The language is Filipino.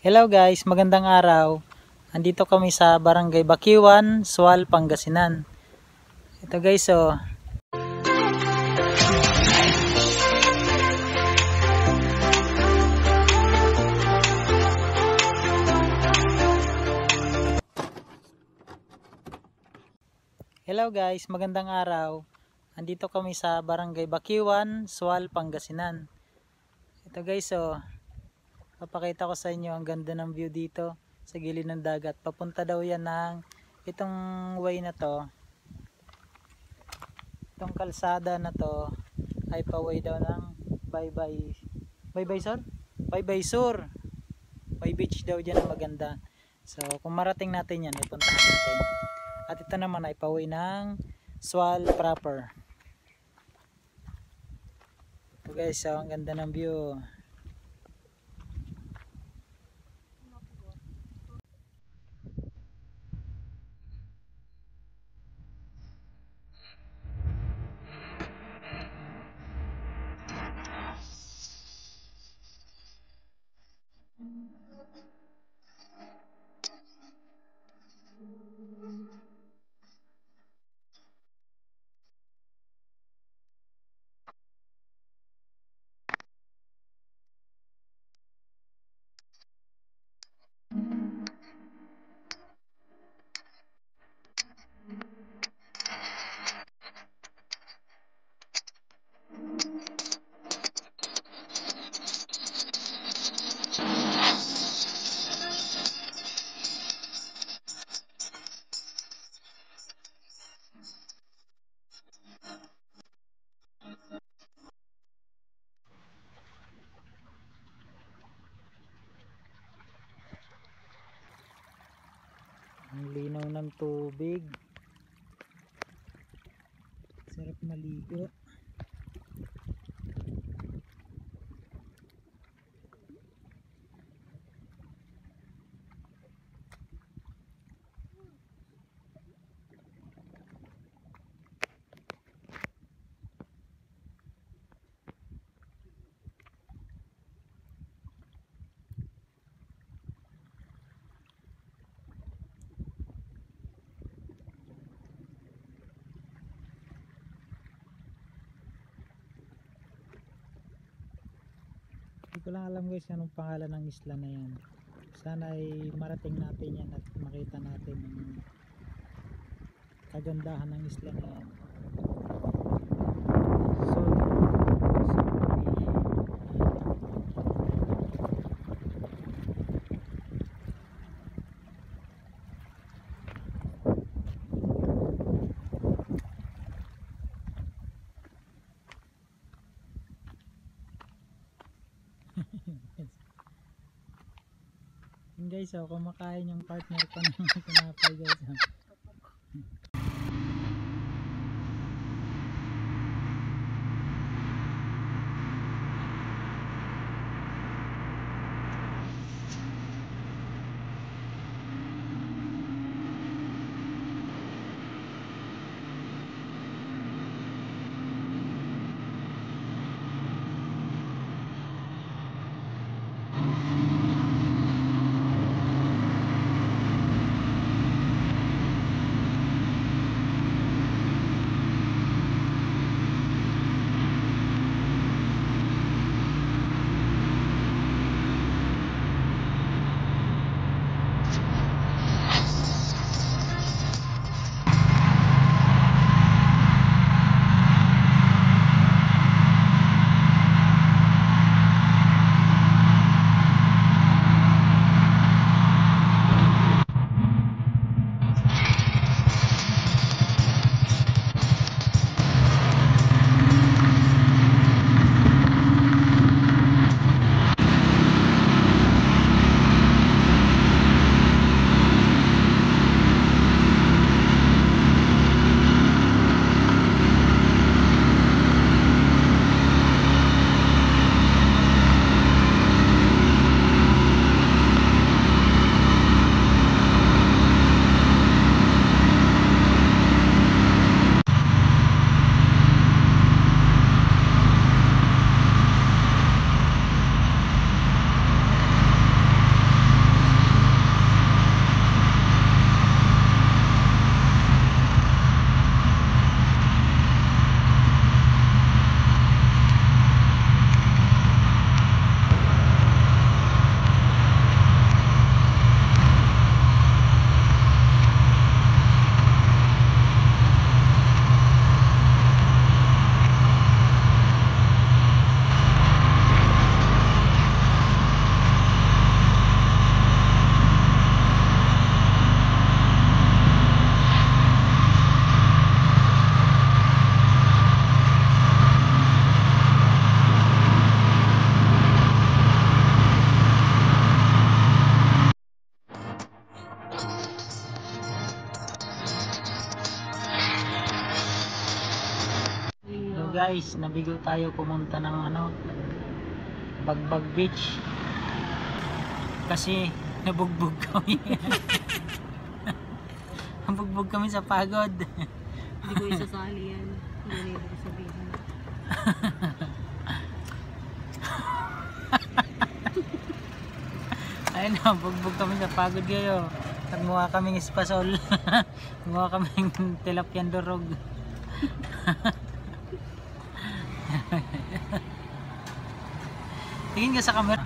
Hello guys, magandang araw. Andito kami sa Barangay Bakiwan, Sual, Pangasinan. Ito guys, oh. Hello guys, magandang araw. Andito kami sa Barangay Bakiwan, Sual, Pangasinan. Ito guys, oh. Papakita ko sa inyo ang ganda ng view dito sa gilid ng dagat. Papunta daw yan ng itong way na to. Itong kalsada na to ay paway daw ng Baybay Sur? Baybay Sur. May beach daw dyan na maganda. So kung marating natin yan, ipuntahan natin. At ito naman ay paway ng Sual proper. So guys, so ang ganda ng view. Ang linaw ng tubig. Sarap maligo. Hindi ko lang alam guys anong pangalan ng isla na yan. Sana ay marating natin yan at makita natin ang kagandahan ng isla na yan. Guys, oh, kumakain yung partner ko ng tinapay guys. guys, nabigo tayo pumunta ng ano, Bagbag Beach. Kasi nabugbog kami. Nabugbog kami sa pagod. Hindi ko isasali yan. Hindi ko sabihin. Ayun na, bugbog kami sa pagod kayo. Nagmukha kaming espasol. Nagmukha kaming tilapyan durog. Tingin ka sa camera.